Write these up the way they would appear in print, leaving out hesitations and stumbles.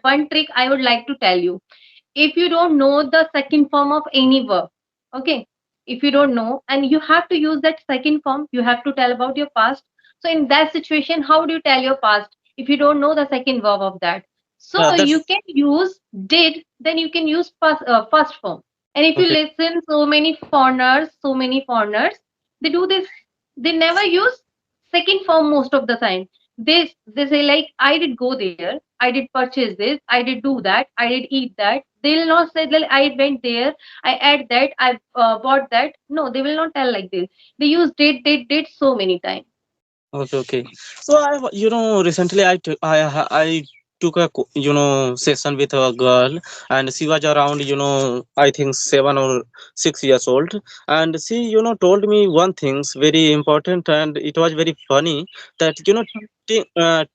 one trick I would like to tell you. If you don't know the second form of any verb, okay, if you don't know and you have to use that second form, you have to tell about your past. So in that situation, how do you tell your past if you don't know the second verb of that? Yeah, So you that's can use did, then you can use first form. And if you okay. listen, so many foreigners, they do this. They never use second form most of the time. They say like, I did go there, I did purchase this, I did do that, I did eat that. They'll not say that I went there, I ate that, I bought that. No, they will not tell like this. They use did so many times. Okay, okay. So recently I took a session with a girl, and she was around I think 7 or 6 years old, and she told me one thing's very important, and it was very funny that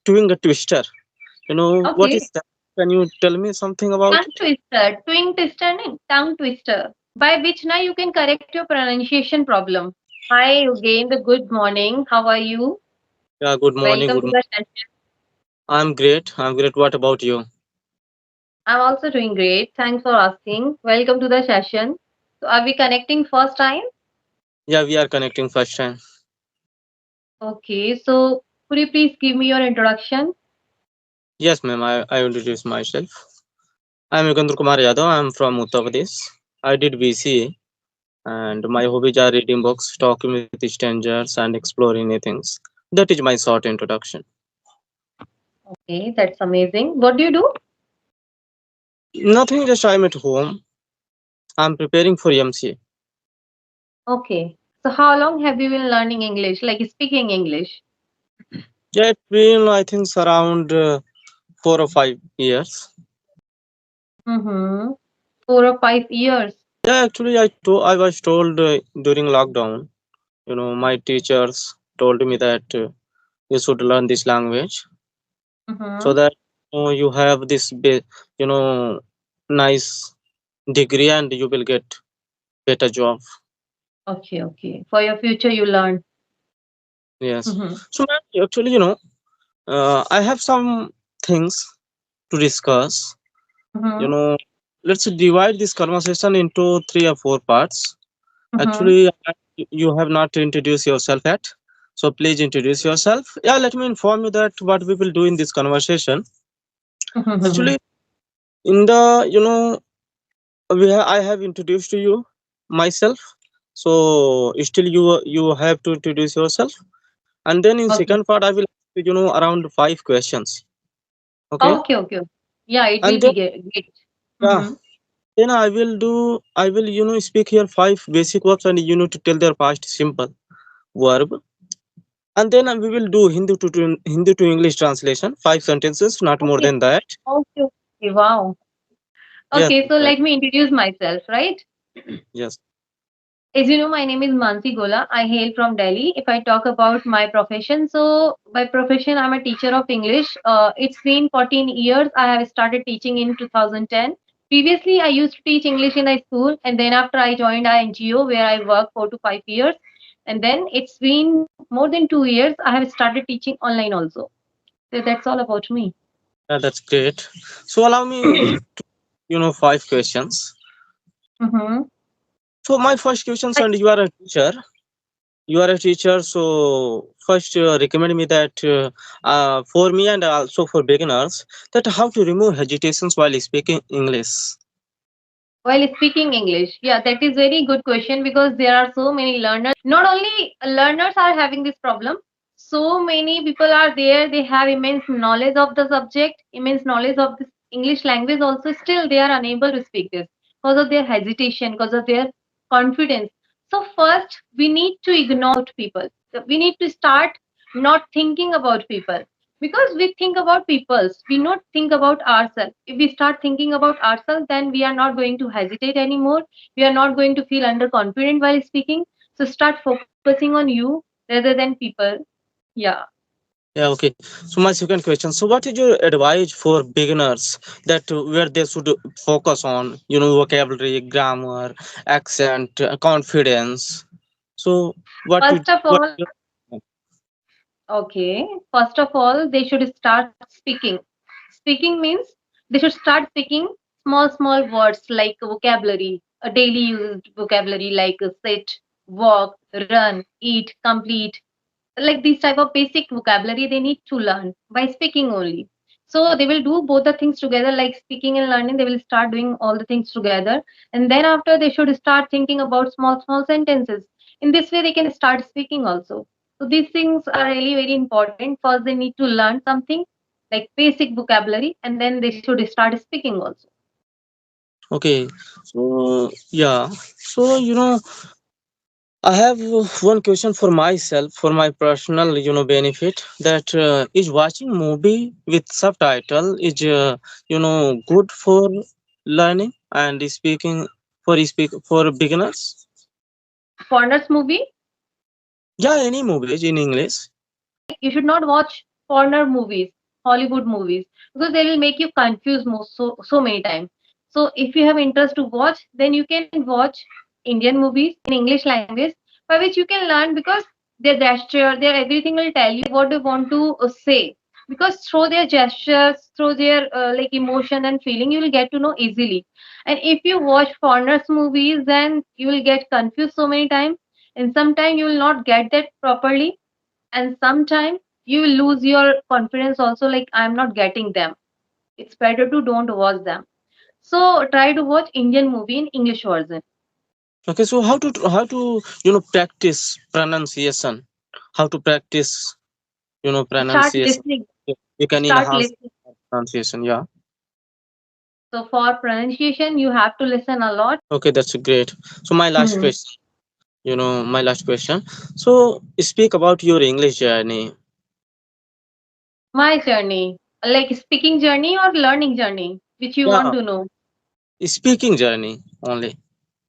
doing a twister. What Okay. is that? Can you tell me something about Tongue it? twister, twin twister, and tongue twister. By which now you can correct your pronunciation problem. Hi again, the good morning. How are you? Yeah. Good morning. Welcome Good. to the session. I'm great. I'm great. What about you? I'm also doing great. Thanks for asking. Welcome to the session. So are we connecting first time? Yeah, we are connecting first time. Okay, so could you please give me your introduction? Yes, ma'am. I introduce myself. I'm Yugandhar Kumar Yadav. I'm from Uttar Pradesh. I did BCA, and my hobbies are reading books, talking with strangers, and exploring new things. That is my short introduction. Okay, that's amazing. What do you do? Nothing, just I'm at home. I'm preparing for MCA. Okay. So how long have you been learning English, like speaking English? Yeah, it's been, I think, it's around 4 or 5 years. Mm-hmm. 4 or 5 years. Yeah, actually, I was told during lockdown, my teachers told me that you should learn this language so Mm-hmm. that you have this, you know, nice degree and you will get better job. Okay, okay. For your future, you learn. Yes. Mm-hmm. So ma'am, actually, I have some things to discuss. You Mm-hmm. know, let's divide this conversation into 3 or 4 parts. Mm-hmm. Actually, you have not introduced yourself yet. So please introduce yourself. Yeah, let me inform you that what we will do in this conversation. Mm-hmm. Actually, in the I have introduced to you myself. So still you have to introduce yourself, and then in Okay. second part I will ask you, around 5 questions. Okay, Okay, okay. Yeah, it and will then be great. yeah, Mm-hmm. then I will speak here 5 basic verbs, and you need to tell their past simple verb, and then we will do Hindi to English translation, 5 sentences, not more Okay. than that. Okay. Okay. Wow. Yes, Okay, so right. let me introduce myself, right? Yes. As you know, my name is Mansi Gola. I hail from Delhi. If I talk about my profession, so by profession, I'm a teacher of English. It's been 14 years. I have started teaching in 2010. Previously, I used to teach English in a school, and then after I joined a NGO where I worked 4 to 5 years, and then it's been more than 2 years. I have started teaching online also. So that's all about me. Yeah, that's great. So allow me 5 questions. Mm-hmm. So my first questions, and you are a teacher. You are a teacher, so first recommend me that for me and also for beginners, that how to remove hesitations while speaking English. While speaking English, yeah, that is very good question because there are so many learners. Not only learners are having this problem, so many people are there. They have immense knowledge of the subject, immense knowledge of this English language. Also, still they are unable to speak this because of their hesitation, because of their confidence. So first, we need to ignore people. We need to start not thinking about people because we think about people's, we not think about ourselves. If we start thinking about ourselves, then we are not going to hesitate anymore, we are not going to feel underconfident while speaking. So start focusing on you rather than people. Yeah. Yeah, okay. So my second question. So what is your advice for beginners that where they should focus on, vocabulary, grammar, accent, confidence. So First of what? all, okay, first of all, they should start speaking. Speaking means They should start speaking small words like vocabulary, a daily used vocabulary like sit, walk, run, eat, complete, like these type of basic vocabulary they need to learn by speaking only. So they will do both the things together, like speaking and learning. They will start doing all the things together, and then after they should start thinking about small sentences. In this way they can start speaking also. So these things are really very important. First they need to learn something like basic vocabulary, and then they should start speaking also. Okay, so yeah, so I have one question for myself, for my personal, benefit. That is watching movie with subtitle is, good for learning and speaking for beginners. Foreigners movie, Yeah, any movies in English. like you should not watch foreigner movies, Hollywood movies, because they will make you confused so many times. So if you have interest to watch, then you can watch Indian movies in English language, by which you can learn, because their gesture, their everything will tell you what they want to say. Because through their gestures, through their like emotion and feeling, you will get to know easily. And if you watch foreigners movies, then you will get confused so many times, and sometimes you will not get that properly, and sometimes you will lose your confidence also, like I'm not getting them. It's better to don't watch them. So try to watch Indian movie in English version. Okay, so how to practice pronunciation? How to practice Start pronunciation? listening. You can Start enhance listening. pronunciation. Yeah. So for pronunciation you have to listen a lot. Okay, that's great. So my last Hmm. question. My last question. So speak about your English journey. My journey, like speaking journey or learning journey, which you want Yeah, to know? speaking journey only.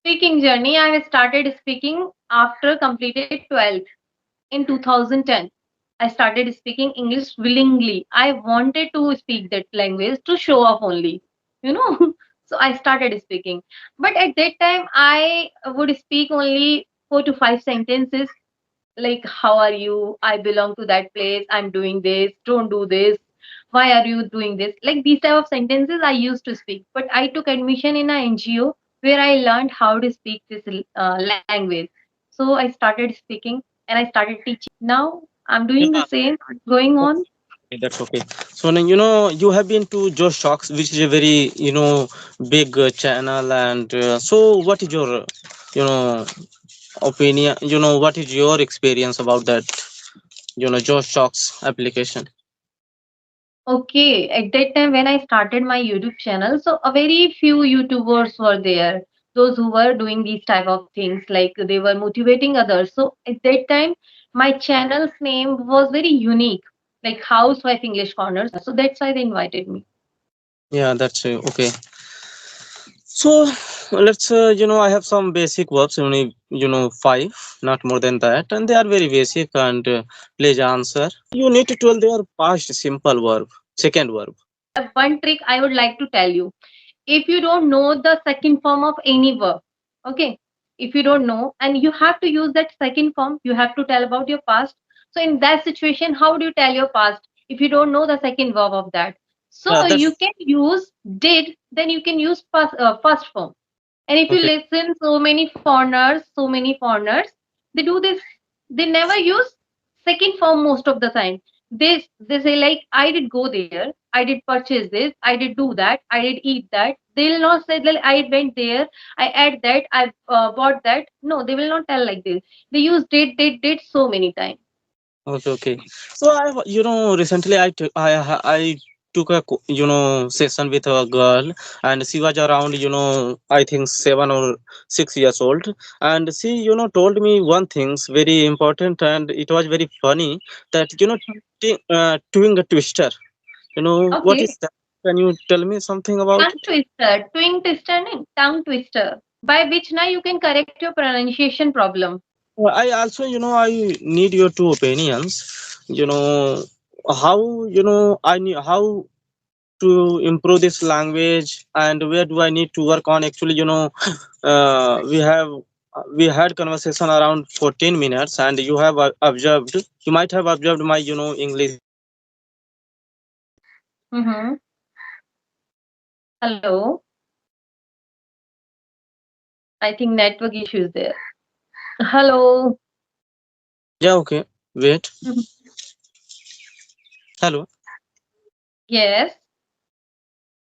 Speaking journey, I have started speaking after completed 12th in 2010. I started speaking English willingly. I wanted to speak that language to show off only, you know. So I started speaking. But at that time, I would speak only 4 to 5 sentences, like, how are you? I belong to that place. I'm doing this. Don't do this. Why are you doing this? Like these type of sentences I used to speak. But I took admission in a NGO where I learned how to speak this language. So I started speaking and I started teaching. Now I'm doing the Yeah, same, going on. okay, that's okay. So now, you have been to Josh Shocks, which is a very big channel, and so what is your opinion? What is your experience about that? Josh Shocks application. Okay, at that time when I started my YouTube channel, so a very few YouTubers were there, those who were doing these type of things, like they were motivating others. So at that time, my channel's name was very unique, like Housewife English Corner. So that's why they invited me. Yeah, that's okay. So let's I have some basic verbs, only five, not more than that, and they are very basic. And please answer. You need to tell their past simple verb, second verb. One trick I would like to tell you: if you don't know the second form of any verb, okay, if you don't know and you have to use that second form, you have to tell about your past. So in that situation, how do you tell your past if you don't know the second verb of that? So you That's can use did, then you can use first form. And if you okay. listen, so many foreigners, they do this. They never use second form most of the time. They say like, I did go there, I did purchase this, I did do that, I did eat that. They'll not say like, I went there, I ate that, I bought that. No, they will not tell like this. They use did so many times. Okay, okay. So recently I took a session with a girl, and she was around I think 7 or 6 years old, and she told me one things very important, and it was very funny that doing a twister. What Okay. is that? Can you tell me something about Tongue it? twister, twin twister, no? Tongue twister. By which now you can correct your pronunciation problem. I also I need your two opinions. You know how I need how to improve this language, and where do I need to work on? Actually, we had conversation around 14 minutes, and you have observed, you might have observed my English. Mm-hmm. Hello. I think network issue is there. Hello. Yeah, okay. Wait. Mhm. Hello. Yes.